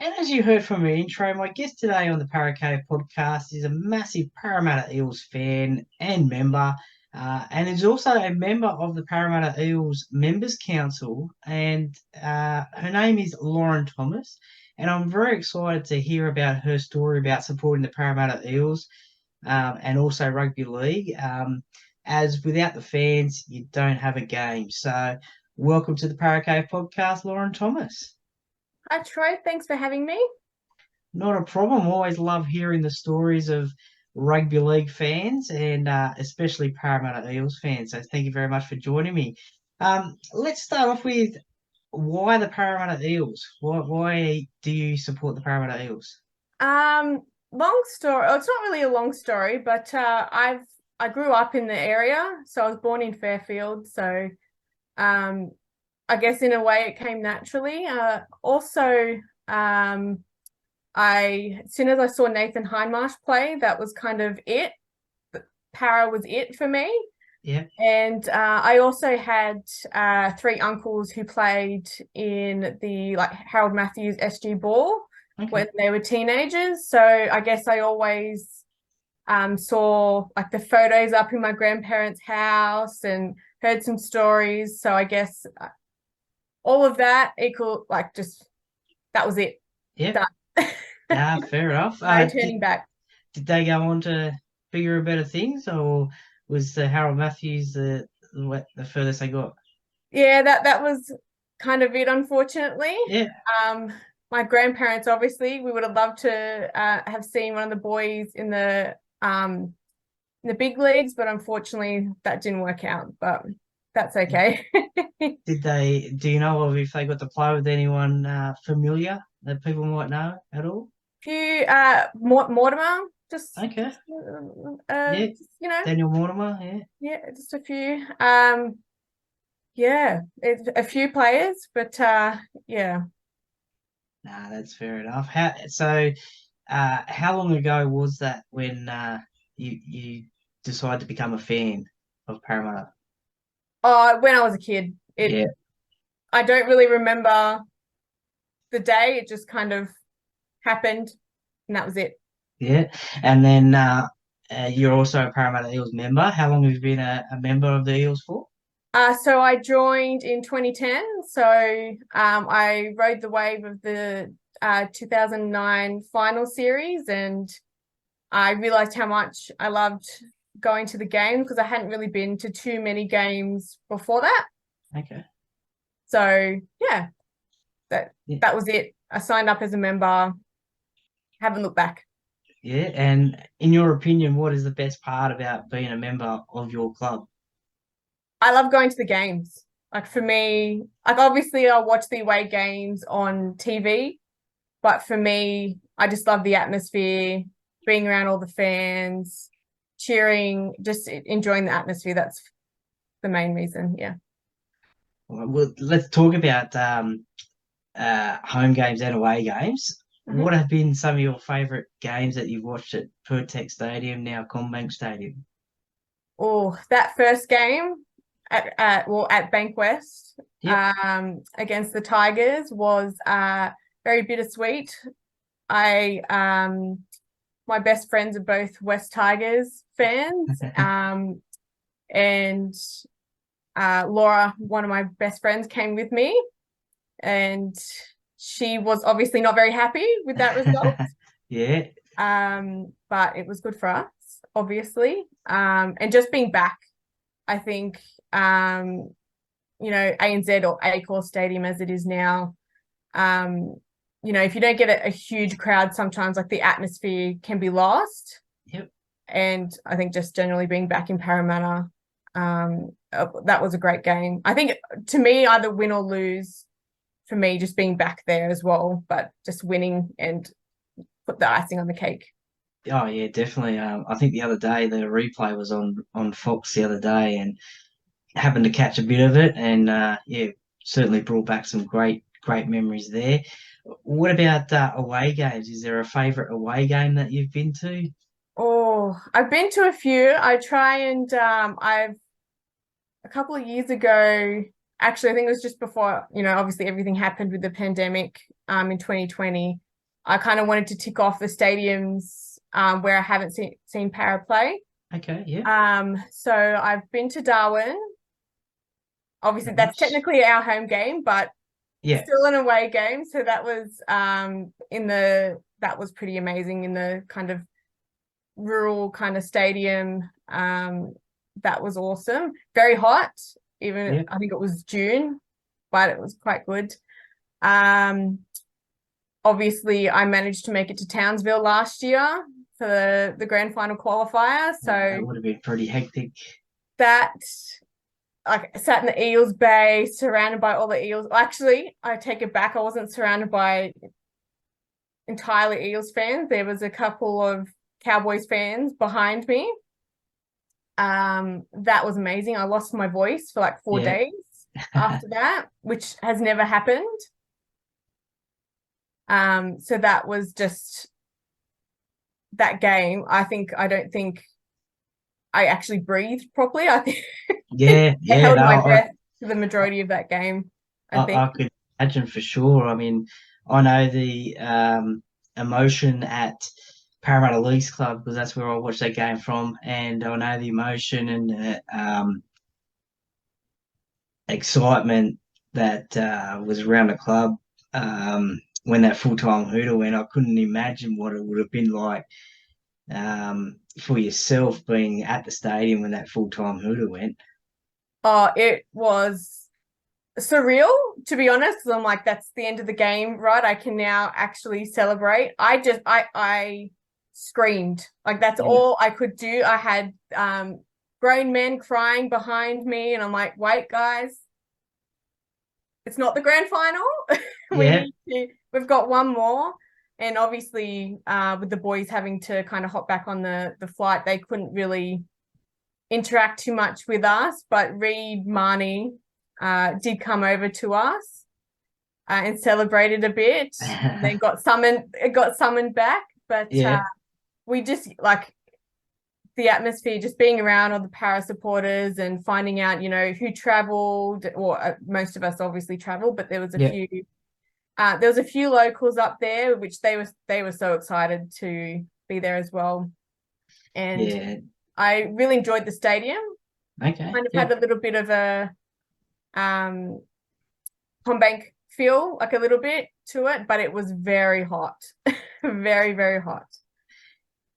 And as you heard from my intro, my guest today on the Parramatta podcast is a massive Parramatta Eels fan and member, and is also a member of the Parramatta Eels Members Council. And her name is Lauren Thomas. And I'm very excited to hear about her story about supporting the Parramatta Eels and also rugby league. As without the fans, you don't have a game. So, welcome to the Parramatta podcast, Lauren Thomas. Hi, Troy. Thanks for having me. Not a problem. Always love hearing the stories of rugby league fans and especially Parramatta Eels fans. So thank you very much for joining me. Let's start off with why the Parramatta Eels? Why do you support the Parramatta Eels? Um, Long story. Oh, it's not really a long story, but I grew up in the area, so I was born in Fairfield. So um, I guess in a way it came naturally. Also, as soon as I saw Nathan Hindmarsh play, that was kind of it. Para was it for me. Yeah. And I also had three uncles who played in the Harold Matthews SG Ball when Okay. they were teenagers. So I guess I always saw like the photos up in my grandparents' house and heard some stories. So I guess all of that equal just that was it. Yeah. Done. Yeah. Fair enough. No turning back. Did they go on to bigger and better things, or was Harold Matthews the furthest they got? Yeah, that was kind of it, unfortunately. Yeah. Um, my grandparents, obviously, we would have loved to have seen one of the boys in the big leagues, but unfortunately, that didn't work out. But that's okay. Did they? Do you know of if they got to play with anyone familiar that people might know at all? Few Mortimer, Okay. Yeah. just, Daniel Mortimer. Yeah. yeah, just a few. Yeah, a few players, but yeah. Nah, that's fair enough. How long ago was that when you decided to become a fan of Parramatta? When I was a kid, Yeah. I don't really remember the day. It just kind of happened, and that was it. Yeah. And then you're also a Parramatta Eels member. How long have you been a member of the Eels for? So I joined in 2010. So I rode the wave of the 2009 final series, and I realized how much I loved going to the games because I hadn't really been to too many games before that. Okay. So yeah, that Yeah. that was it. I signed up as a member, haven't looked back. Yeah. And in your opinion, what is the best part about being a member of your club? I love going to the games. Like for me, like obviously I watch the away games on TV, but for me, I just love the atmosphere, being around all the fans, cheering, just enjoying the atmosphere. That's the main reason. Yeah. Well, let's talk about home games and away games. Mm-hmm. What have been some of your favourite games that you've watched at Pertec Stadium, now Combank Stadium? Oh, that first game at Bank West Yep. against the Tigers was very bittersweet. I My best friends are both West Tigers fans. And Laura, one of my best friends, came with me, and she was obviously not very happy with that result. Yeah. But it was good for us, obviously. And just being back, I think, ANZ or Accor Stadium as it is now, um, if you don't get a huge crowd, sometimes like the atmosphere can be lost. Yep. And I think just generally being back in Parramatta, that was a great game. I think to me, either win or lose, for me, just being back there as well, but just winning and put the icing on the cake. Oh yeah, definitely. I think the other day the replay was on Fox the other day, and happened to catch a bit of it, and yeah, certainly brought back some great memories there. What about away games? Is there a favourite away game that you've been to? Oh, I've been to a few. I try and I've a couple of years ago, actually, I think it was just before, obviously everything happened with the pandemic in 2020. I kind of wanted to tick off the stadiums where I haven't seen Para play. Okay, yeah. So I've been to Darwin. Obviously, that's Nice. technically our home game, but Yeah, still an away game. So that was that was pretty amazing in the kind of rural kind of stadium. That was awesome. Very hot. Even yeah. I think it was June, but it was quite good. Um, Obviously, I managed to make it to Townsville last year for the grand final qualifier. That So would have been pretty hectic. that I sat in the Eels Bay, surrounded by all the Eels. Actually, I take it back. I wasn't surrounded by entirely Eels fans. There was a couple of Cowboys fans behind me. That was amazing. I lost my voice for like 4 days after that, which has never happened. So that was just that game. I don't think I actually breathed properly. I think Yeah, I yeah. held No, my breath for the majority of that game, I think. I could imagine for sure. I mean, I know the emotion at Parramatta Leagues Club because that's where I watched that game from, and I know the emotion and excitement that was around the club when that full time hooter went. I couldn't imagine what it would have been like for yourself being at the stadium when that full time hooter went. Oh, it was surreal, to be honest, because I'm like, that's the end of the game, right? I can now actually celebrate. I screamed. Like that's Yeah, all I could do. I had grown men crying behind me, and I'm like, wait, guys, it's not the grand final. yeah, We've got one more. And obviously, with the boys having to kind of hop back on the flight, they couldn't really interact too much with us. But Reed Marnie did come over to us and celebrated a bit. And then got summoned back. But yeah, we just like the atmosphere, just being around all the Para supporters and finding out, who traveled, or most of us obviously traveled, but there was a yeah, few locals up there, which they were so excited to be there as well. And yeah. I really enjoyed the stadium. Okay, Kind of yeah. had a little bit of a Combank feel, like a little bit to it, but it was very hot, very, very hot.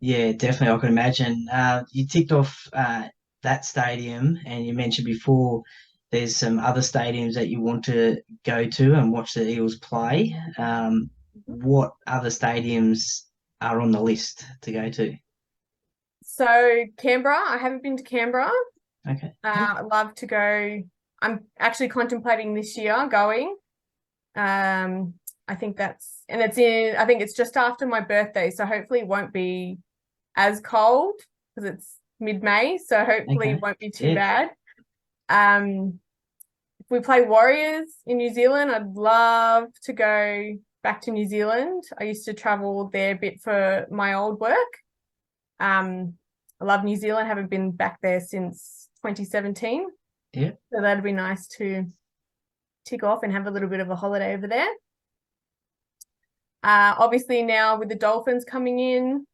Yeah, definitely. I can imagine. You ticked off that stadium, and you mentioned before there's some other stadiums that you want to go to and watch the Eels play. What other stadiums are on the list to go to? So Canberra, I haven't been to Canberra. Okay. Yeah. I'd love to go. I'm actually contemplating this year going. Um, I think I think it's just after my birthday, so hopefully it won't be as cold because it's mid-May, so hopefully it Okay. won't be too Yeah. bad. If we play Warriors in New Zealand, I'd love to go back to New Zealand. I used to travel there a bit for my old work. I love New Zealand, haven't been back there since 2017. Yeah. So that'd be nice to tick off and have a little bit of a holiday over there. Obviously now with the Dolphins coming in,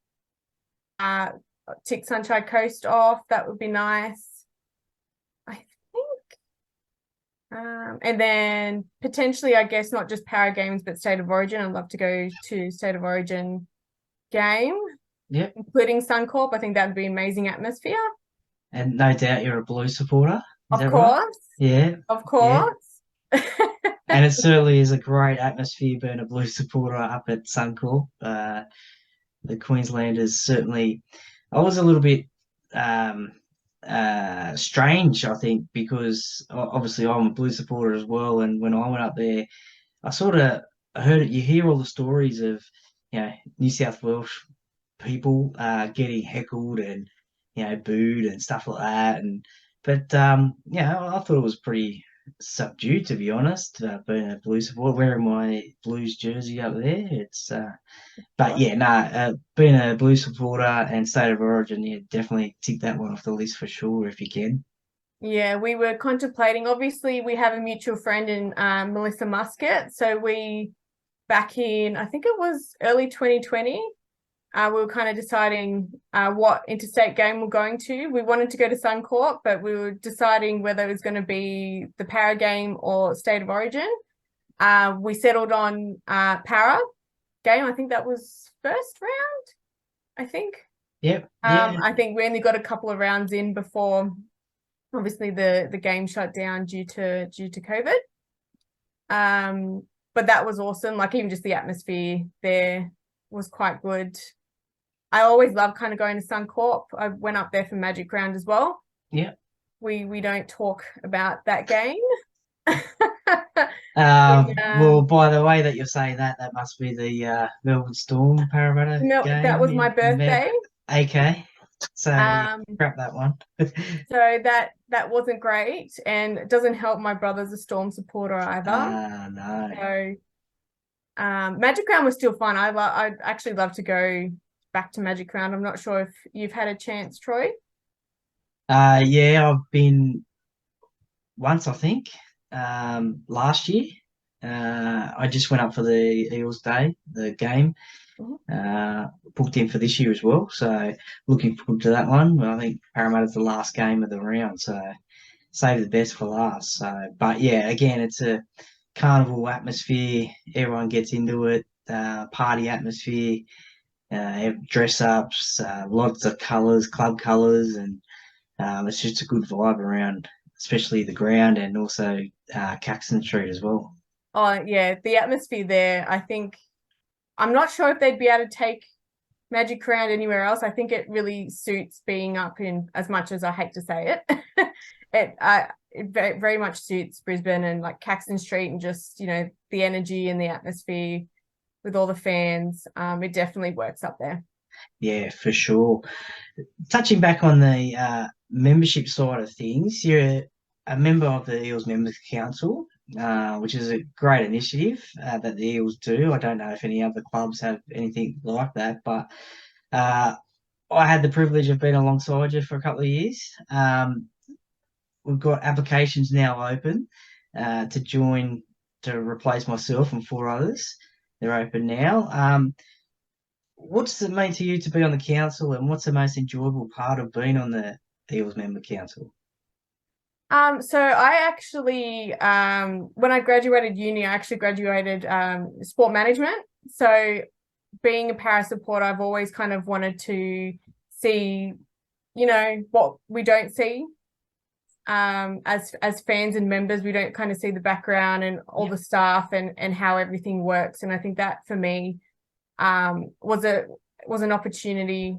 tick Sunshine Coast off, that would be nice, I think. And then potentially, I guess, not just Para Games, but State of Origin. I'd love to go to State of Origin game, Yeah. including Suncorp. I think that would be amazing atmosphere. And no doubt you're a Blue supporter. Is Of that right? course, Yeah. of Yeah. course. And it certainly is a great atmosphere being a Blue supporter up at Suncorp. The Queenslanders certainly. I was a little bit um, strange, I think, because obviously I'm a Blue supporter as well. And when I went up there, I sort of heard it. You hear all the stories of, New South Wales people getting heckled and booed and stuff like that. I thought it was pretty subdued, to be honest. Being a Blue supporter, wearing my Blues jersey up there, but yeah, being a Blue supporter and State of Origin, yeah, definitely tick that one off the list for sure if you can. Yeah, we were contemplating. Obviously, we have a mutual friend in Melissa Muscat, so we back in, I think it was early 2020. We were kind of deciding what interstate game we're going to. We wanted to go to Suncorp, but we were deciding whether it was going to be the Para game or State of Origin. We settled on Para game. I think that was first round, I think. Yep. Yeah. I think we only got a couple of rounds in before obviously the game shut down due to COVID. But that was awesome. Like even just the atmosphere there was quite good. I always love kind of going to Suncorp. I went up there for Magic Round as well. Yeah. We don't talk about that game. Well, by the way that you're saying that, that must be the Melbourne Storm Parramatta No, that game was my birthday. Okay. So scrap that one. So that wasn't great, and it doesn't help my brother's a Storm supporter either. No. So Magic Round was still fun. I'd actually love to go back to Magic Round. I'm not sure if you've had a chance, Troy. Yeah, I've been once, I think, last year. I just went up for the Eels Day, the game. Booked in for this year as well, so looking forward to that one. I think Parramatta's the last game of the round, so save the best for last. So, but yeah, again, it's a carnival atmosphere. Everyone gets into it. Party atmosphere. Dress ups. Lots of colours, club colours, and it's just a good vibe around, especially the ground and also Caxton Street as well. Oh yeah, the atmosphere there. I think I'm not sure if they'd be able to take Magic Round anywhere else. I think it really suits being up in, as much as I hate to say it, it very, very much suits Brisbane and like Caxton Street and just, the energy and the atmosphere with all the fans. It definitely works up there. Yeah, for sure. Touching back on the membership side of things, you're a member of the Eels Members Council, which is a great initiative that the Eels do. I don't know if any other clubs have anything like that, but I had the privilege of being alongside you for a couple of years. We've got applications now open to join to replace myself and four others. They're open now. What's it mean to you to be on the council, and what's the most enjoyable part of being on the Eels Member Council? So I actually, when I graduated uni, I actually graduated sport management. So being a para supporter, I've always kind of wanted to see, what we don't see. As fans and members, we don't kind of see the background and all the staff and how everything works. And I think that for me was an opportunity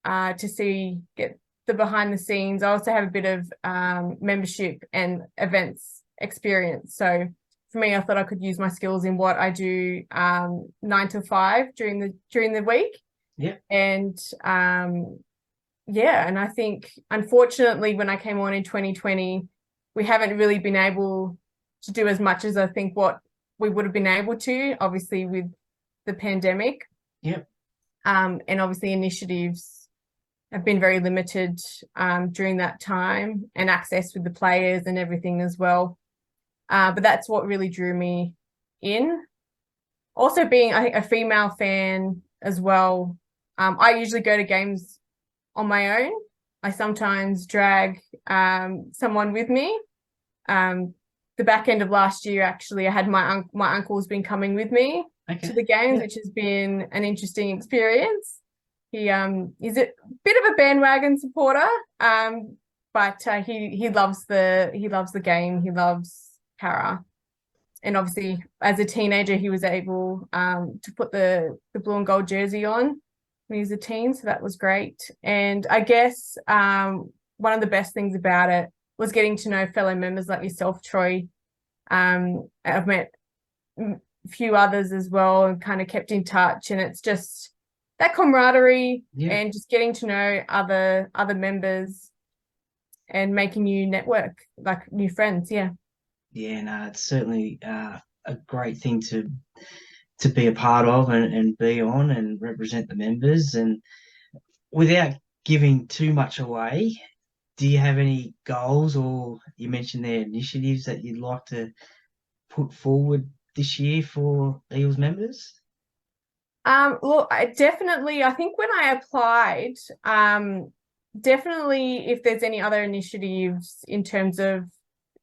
to get the behind the scenes. I also have a bit of membership and events experience. So for me, I thought I could use my skills in what I do 9 to 5 during the week. Yeah. And and I think unfortunately when I came on in 2020, we haven't really been able to do as much as I think what we would have been able to, obviously with the pandemic. Yep. And obviously initiatives have been very limited during that time, and access with the players and everything as well. But that's what really drew me in. Also being, I think, a female fan as well. I usually go to games on my own. I sometimes drag someone with me. The back end of last year, actually, I had my uncle's been coming with me to the games, which has been an interesting experience. He is a bit of a bandwagon supporter, but he loves the game. He loves para, and obviously as a teenager, he was able to put the blue and gold jersey on when he was a teen, so that was great. And I guess one of the best things about it was getting to know fellow members like yourself, Troy. I've met a few others as well and kind of kept in touch, and it's just that camaraderie and just getting to know other members and making new network, like new friends. No, It's certainly a great thing to be a part of and be on and represent the members. And without giving too much away, do you have any goals, or you mentioned there initiatives that you'd like to put forward this year for Eels members? Look, I think when I applied, definitely if there's any other initiatives in terms of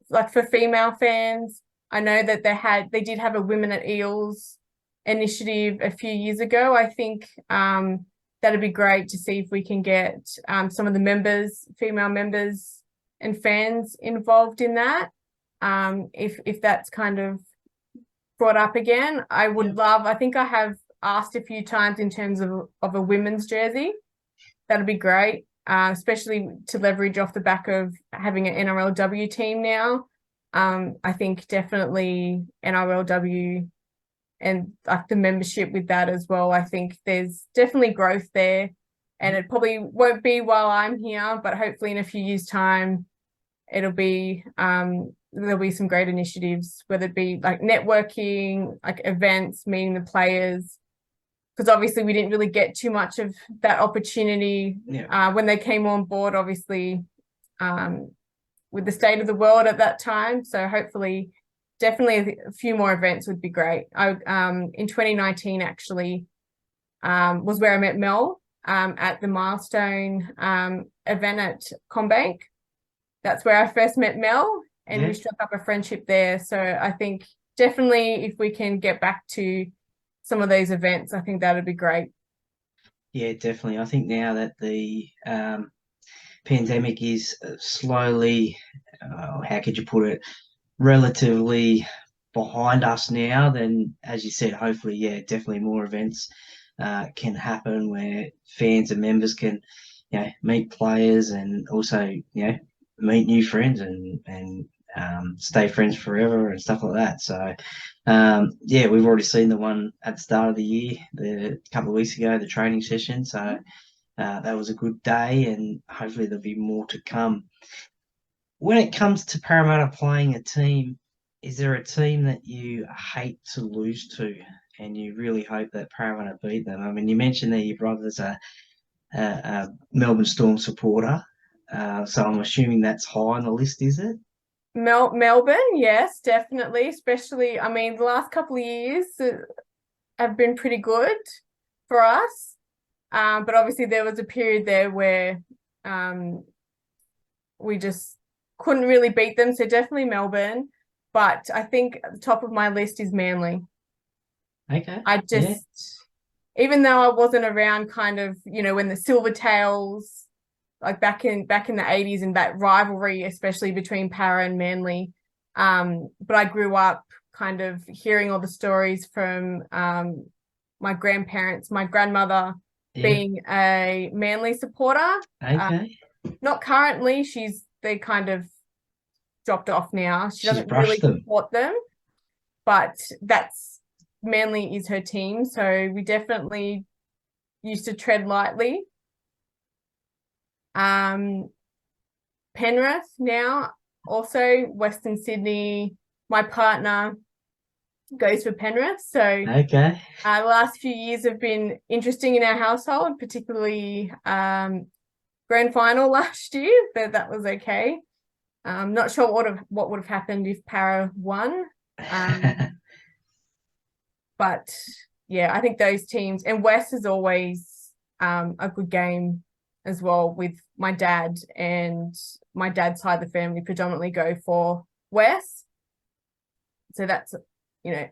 like for female fans, I know that they did have a Women at Eels initiative a few years ago. I think that'd be great to see if we can get some of the female members and fans involved in that. If that's kind of brought up again, I would love, I think I have asked a few times in terms of a women's jersey. That'd be great, especially to leverage off the back of having an NRLW team now. I think definitely NRLW and like the membership with that as well. I think there's definitely growth there, and it probably won't be while I'm here, but hopefully in a few years' time, it'll be there'll be some great initiatives, whether it be like networking, like events, meeting the players, because obviously we didn't really get too much of that opportunity when they came on board, obviously, with the state of the world at that time. So hopefully, definitely a few more events would be great. I in 2019 actually was where I met Mel at the Milestone event at Combank. That's where I first met Mel, and we struck up a friendship there. So I think definitely if we can get back to some of these events, I think that would be great. Yeah, definitely. I think now that the pandemic is slowly, how could you put it, relatively behind us now, then as you said, hopefully, yeah, definitely more events can happen where fans and members can, meet players and also, meet new friends and stay friends forever and stuff like that. So, yeah, we've already seen the one at the start of the year, the couple of weeks ago, the training session. So that was a good day, and hopefully there'll be more to come. When it comes to Parramatta playing a team, is there a team that you hate to lose to, and you really hope that Parramatta beat them? I mean, you mentioned that your brother's a Melbourne Storm supporter, so I'm assuming that's high on the list, is it? Melbourne, yes, definitely. Especially, I mean, the last couple of years have been pretty good for us. But obviously there was a period there where we just couldn't really beat them. So definitely Melbourne. But I think at the top of my list is Manly. Okay. I Yeah. just, even though I wasn't around kind of, when the Silvertails, like back in the 80s, and that rivalry, especially between Para and Manly. But I grew up kind of hearing all the stories from my grandparents, my grandmother Yeah. being a Manly supporter. Okay. Not currently, they kind of dropped off now. She She's doesn't brushed really them. support them, but that's Manly is her team. So we definitely used to tread lightly. Um, Penrith now, also Western Sydney. My partner goes for Penrith. So Okay. the last few years have been interesting in our household, particularly grand final last year, but that was okay. Not sure what would have happened if Para won. But yeah, I think those teams, and West is always a good game as well, with my dad, and my dad's side of the family predominantly go for West. So that's,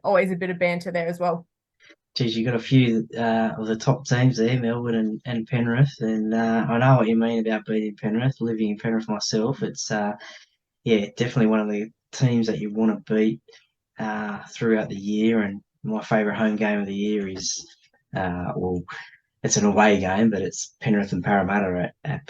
always a bit of banter there as well. Geez, you got a few of the top teams there, Melbourne and Penrith, and I know what you mean about beating Penrith. Living in Penrith myself, it's yeah, definitely one of the teams that you want to beat throughout the year. And my favourite home game of the year is well, it's an away game, but it's Penrith and Parramatta at Penrith.